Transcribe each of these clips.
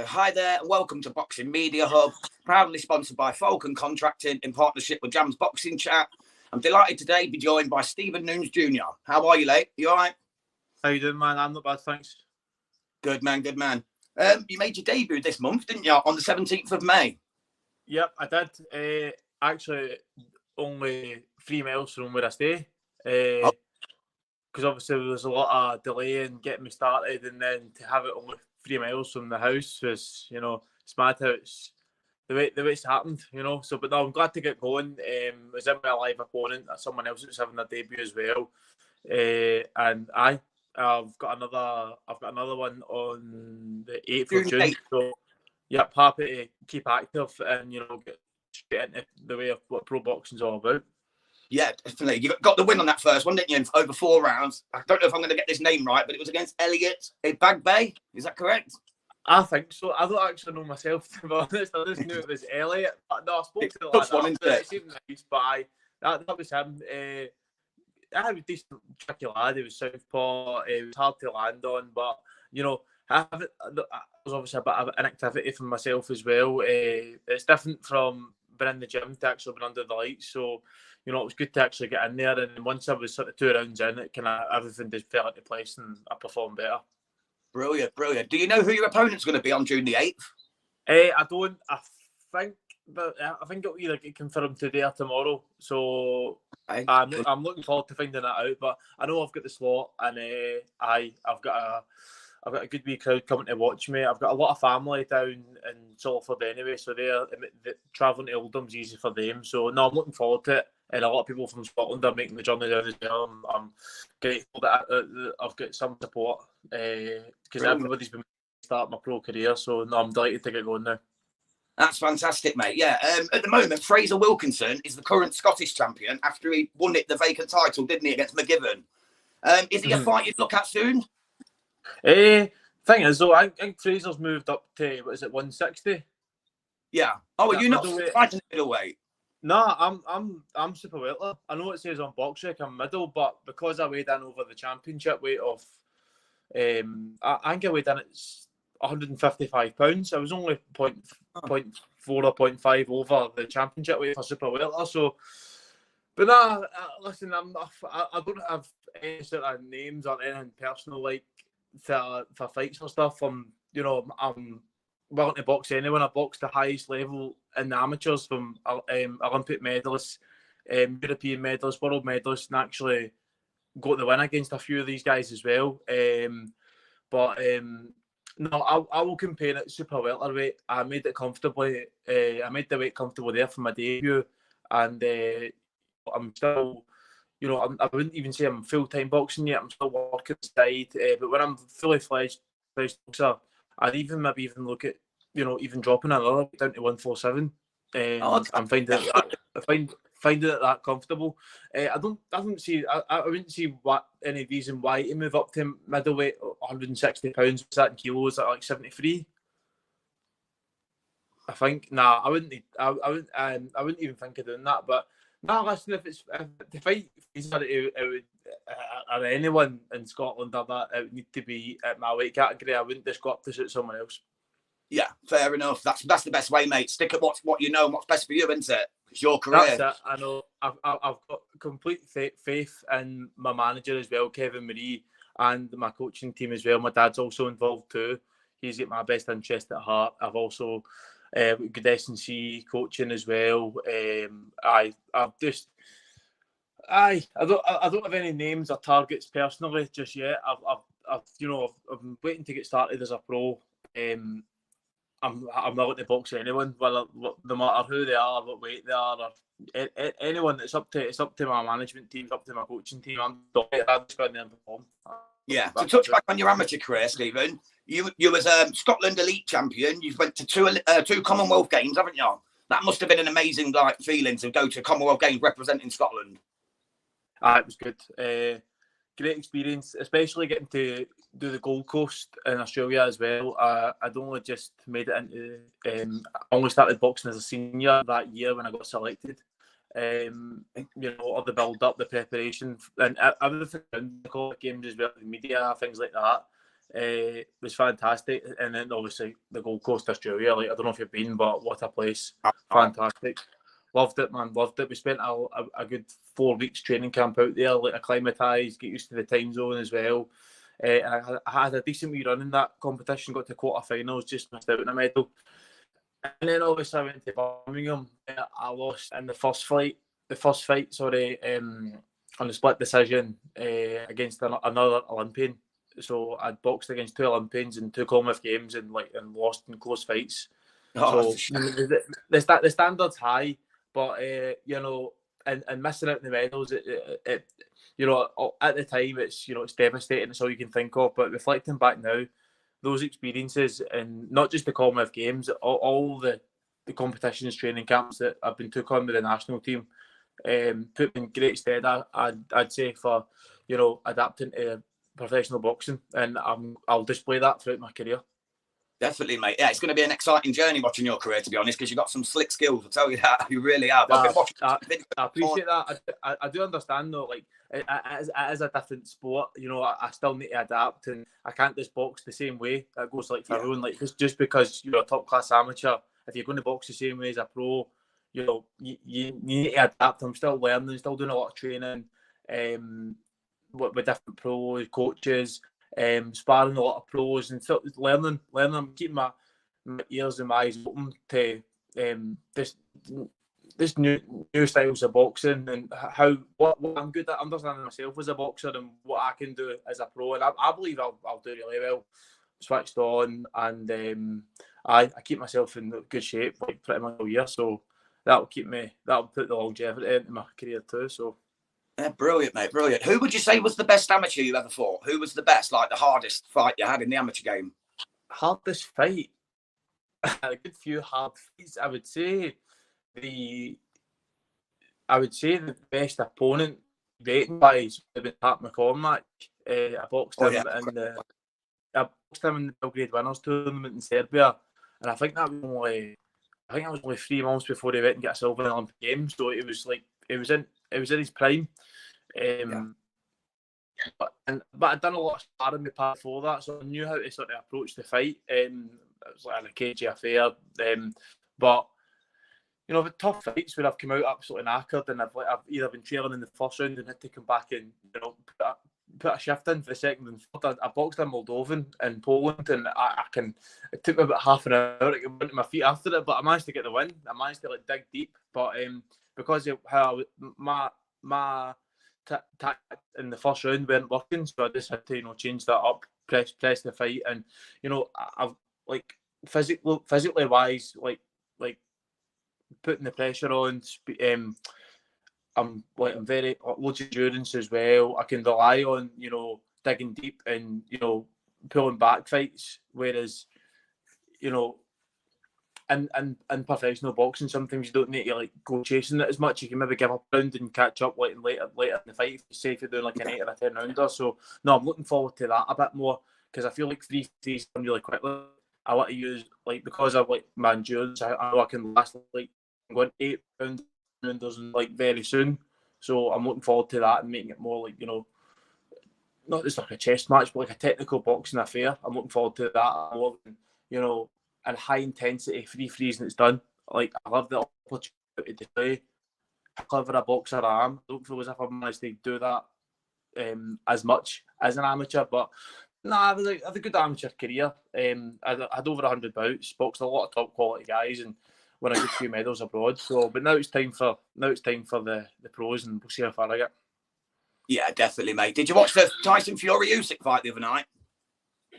Hi there, and welcome to Boxing Media Hub, proudly sponsored by Falcon Contracting in partnership with Jam's Boxing Chat. I'm delighted today to be joined by Stephen Newns Jr. How are you, Lee? You all right? How you doing, man? I'm not bad, thanks. Good, man, good man. You made your debut this month, didn't you, on the 17th of May? Yep, I did. Actually, only 3 miles from where I stay. Because obviously there was a lot of delay in getting me started, and then to have it only 3 miles from the house was, it's mad how it's the way it's happened, So, but no, I'm glad to get going. I was in with a live opponent, someone else that's having a debut as well, and I've got another one on the 8th of June. So, yep, happy to keep active and get straight into the way of what pro boxing's all about. Yeah, definitely. You got the win on that first one, didn't you? In over 4 rounds. I don't know if I'm going to get this name right, but it was against Elliot Bagbe. Is that correct? I think so. I don't actually know myself, to be honest. I just knew it was Elliot. No, I spoke to the lad after. It seemed nice, but that was him. I had a decent, tricky lad. He was southpaw. It was hard to land on, but it was obviously a bit of an activity for myself as well. It's different from being in the gym to actually being under the lights. So, it was good to actually get in there. And once I was sort of 2 rounds in, it kind of everything just fell into place and I performed better. Brilliant, brilliant. Do you know who your opponent's going to be on June the 8th? I don't. I think it'll either get confirmed today or tomorrow. So I'm looking forward to finding that out. But I know I've got the slot, and I've got a good wee crowd coming to watch me. I've got a lot of family down in Salford anyway, so they're travelling to Oldham's easy for them. So no, I'm looking forward to it. And a lot of people from Scotland are making the journey down as well. I'm grateful that I've got some support because everybody's been starting my pro career. So no, I'm delighted to get going now. That's fantastic, mate. Yeah, at the moment, Fraser Wilkinson is the current Scottish champion after he won the vacant title, didn't he, against McGibbon? Is he a fight you'd look at soon? Thing is, though, I think Fraser's moved up to, what is it, 160? Yeah. Oh, are you not fighting middleweight? No, I'm super welter. I know it says on BoxRec I'm middle, but because I weighed in over the championship weight of, I think I weighed in at 155 pounds. I was only 0.4 or 0.5 over the championship weight for super welter. So, but no, listen, I don't have any sort of names or anything personal like for fights or stuff. I'm willing to box anyone. I boxed the highest level in the amateurs from Olympic medalists, European medalists, world medalists, and actually got the win against a few of these guys as well. No, I will compare it super welterweight. I made it comfortably. I made the weight comfortable there for my debut, and I'm still, I wouldn't even say I'm full-time boxing yet. I'm still working side, but when I'm fully fledged boxer, I'd even look at, even dropping another weight down to 147. I'm finding it that comfortable. I wouldn't see any reason why to move up to middleweight, 160 pounds. What's that in kilos? At like 73. I think. Nah, I wouldn't even think of doing that. But listen, if to fight or anyone in Scotland or that, it would need to be at my weight category. I wouldn't just go up to suit someone else. Yeah, fair enough. That's the best way, mate. Stick at what you know and what's best for you, isn't it? It's your career. That's it. I know. I've got complete faith in my manager as well, Kevin Marie, and my coaching team as well. My dad's also involved too. He's got my best interest at heart. I've also good S&C coaching as well. I don't have any names or targets personally just yet. I've been waiting to get started as a pro. I'm willing to box anyone, whether no matter who they are, what weight they are, or anyone. It's up to my management team, it's up to my coaching team. I'm just going there and perform. Yeah. To touch back on your amateur career, Stephen, you was Scotland elite champion. You've went to two Commonwealth Games, haven't you? That must have been an amazing feeling to go to Commonwealth Games representing Scotland. It was good. Great experience, especially getting to do the Gold Coast in Australia as well. I'd only just made it into. I only started boxing as a senior that year when I got selected. All the build up, the preparation, and everything around the games as well, the media, things like that. was fantastic. And then obviously the Gold Coast, Australia. Like, I don't know if you've been, but what a place! Fantastic. Loved it, man. Loved it. We spent a good 4 weeks training camp out there, like acclimatised, get used to the time zone as well. And I had a decent wee run in that competition. Got to quarterfinals, just missed out on a medal. And then obviously I went to Birmingham. I lost in the first fight, on the split decision against another Olympian. So I'd boxed against 2 Olympians in 2 Commonwealth Games and lost in close fights. So the standard's high, but and missing out on the medals, it at the time it's devastating. It's all you can think of. But reflecting back now, those experiences, and not just the Commonwealth Games, all the competitions, training camps that I've been took on with the national team, put me in great stead. I'd say for adapting to professional boxing, and I'll display that throughout my career. Definitely, mate. Yeah, it's going to be an exciting journey watching your career, to be honest, because you've got some slick skills. I'll tell you that. You really have. I've been watching. I appreciate that. I do understand, though, like, it is a different sport. I still need to adapt, and I can't just box the same way. That goes like for everyone. Like, just because you're a top-class amateur, if you're going to box the same way as a pro, you need to adapt. I'm still learning, still doing a lot of training with different pros, coaches, sparring a lot of pros, and still learning. I'm keeping my ears and my eyes open to this new styles of boxing, and what I'm good at understanding myself as a boxer and what I can do as a pro. And I believe I'll do really well. Switched on, and I keep myself in good shape like pretty much all year. So that'll put the longevity into my career too. So. Yeah, brilliant, mate, brilliant. Who would you say was the best amateur you ever fought? Who was the best, like the hardest fight you had in the amateur game? Hardest fight? A good few hard fights. I would say the best opponent rating-wise would have been Pat McCormack. I boxed him in the Belgrade Winners Tournament in Serbia, and I think that was only 3 months before he went and got a silver in the Olympic Games. So it was in his prime. But I'd done a lot of sparring with Pat before that, so I knew how to sort of approach the fight. It was like a cagey affair. But the tough fights where I've come out absolutely knackered, and I've either been trailing in the first round and had to come back and put a shift in for the second and third. I boxed a Moldovan in Poland, and it took me about half an hour to get onto my feet after it, but I managed to get the win. I managed to dig deep, but because of how my tactics in the first round weren't working, so I just had to change that up, press the fight, and I've physically wise, like putting the pressure on. I'm very loads of endurance as well. I can rely on digging deep and pulling back fights, whereas in professional boxing, sometimes you don't need to go chasing it as much. You can maybe give up a round and catch up later in the fight. Say if you're doing like an 8 or a 10 rounder. So no, I'm looking forward to that a bit more, because I feel like 3-3's done really quickly. I want to use because of my endurance. I know I can last going 8 rounders very soon. So I'm looking forward to that and making it more not just like a chess match, but like a technical boxing affair. I'm looking forward to that more than and high intensity 3-3s and it's done. I love the opportunity to play how clever a boxer I am. I don't feel as if I've managed to do that as much as an amateur, but I had a good amateur career. I had over 100 bouts, boxed a lot of top quality guys, and won a good few medals abroad. So, but now it's time for the pros, and we'll see how far I get. Yeah, definitely, mate. Did you watch the Tyson Fury Usyk fight the other night?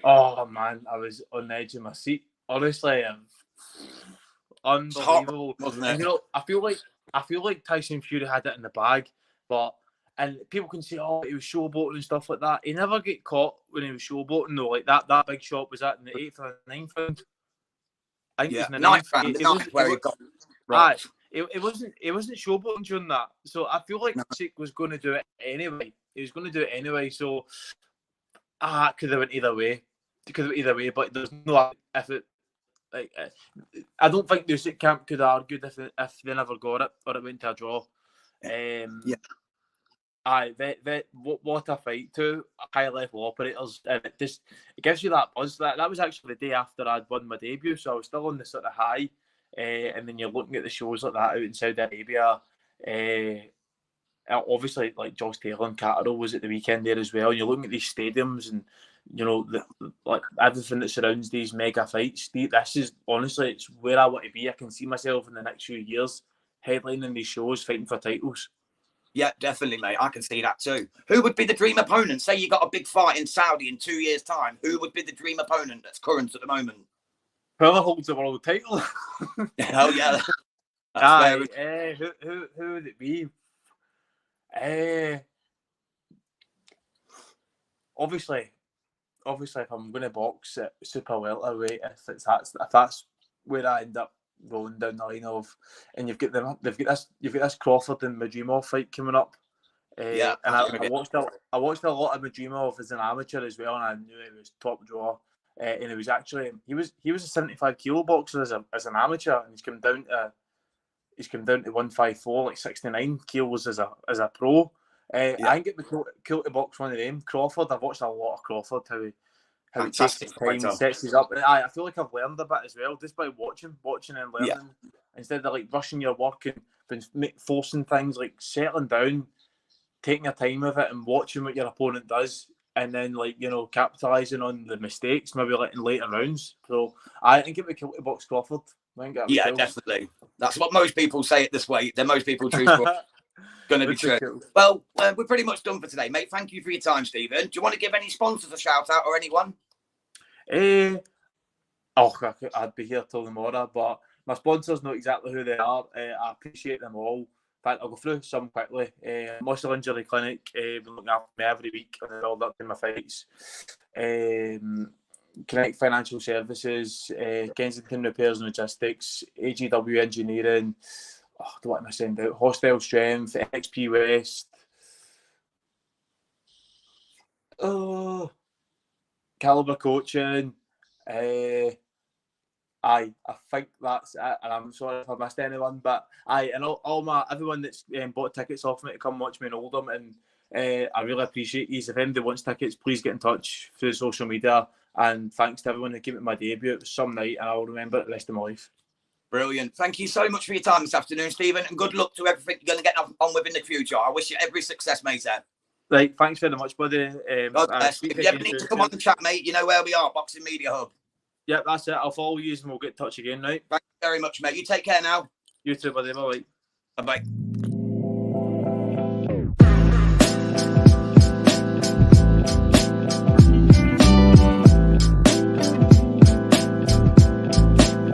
Oh man, I was on the edge of my seat. Honestly, unbelievable, wasn't it? And, I feel like Tyson Fury had it in the bag, and people can say, "Oh, he was showboating and stuff like that." He never get caught when he was showboating though. Like that big shot was that in the 8th or 9th round. I think it was in the 9th round. It wasn't showboating during that. So I feel like Usyk was going to do it anyway. He was going to do it anyway. So it could have went either way. But there's no if it. I don't think the Usyk camp could have argued if they never got it or it went to a draw. Aye, what a fight. Two high level operators, and it gives you that buzz. That was actually the day after I'd won my debut, so I was still on the sort of high. And then you're looking at the shows like that out in Saudi Arabia. Obviously, like Josh Taylor and Catterall was at the weekend there as well. And you're looking at these stadiums, and you know, like everything that surrounds these mega fights. This is honestly, it's where I want to be. I can see myself in the next few years headlining these shows, fighting for titles. Yeah, definitely, mate. I can see that too. Who would be the dream opponent? Say you got a big fight in Saudi in 2 years' time. Who would be the dream opponent that's current at the moment? Whoever holds the world title. Oh yeah. Who would it be? Obviously, if I'm going to box at super welterweight, if that's where I end up rolling down the line of, and you've got this Crawford and Majimov fight coming up. Yeah, and I watched a lot of Majimov as an amateur as well, and I knew he was top draw. And it was actually he was a 75 kilo boxer as an amateur, and he's come down to 154, like 69 kilos as a pro. I think it'd be cool to box one of them. Crawford, I've watched a lot of Crawford, how he takes his time, sets his up. I feel like I've learned a bit as well just by watching and learning, instead of like rushing your work and forcing things, like settling down, taking your time with it and watching what your opponent does, and then capitalising on the mistakes, maybe like in later rounds. So I think it'd be cool to box Crawford. Yeah, definitely. That's what most people say at this weight. Then most people choose going to be true. Cool. Well, we're pretty much done for today, mate. Thank you for your time, Stephen. Do you want to give any sponsors a shout out or anyone? I'd be here till tomorrow, but my sponsors know exactly who they are. I appreciate them all. In fact, I'll go through some quickly. Muscle Injury Clinic, been looking after me every week on the build up to my fights. Connect Financial Services, Kensington Repairs and Logistics, AGW Engineering, what am I saying out? Hostile Strength, XP West, Calibre Coaching. I think that's it, and I'm sorry if I missed anyone, but and everyone that's bought tickets off me to come watch me in Oldham, and I really appreciate these. If anybody wants tickets, please get in touch through social media. And thanks to everyone who came at my debut. It was some night, and I'll remember it the rest of my life. Brilliant. Thank you so much for your time this afternoon, Stephen, and good luck to everything you're going to get on with in the future. I wish you every success, mate. Right, thanks very much, buddy. If you ever need to come on and chat, mate, you know where we are, Boxing Media Hub. Yep, that's it. I'll follow you and we'll get in touch again, right? Thank you very much, mate. You take care now. You too, buddy. Bye-bye. Bye-bye.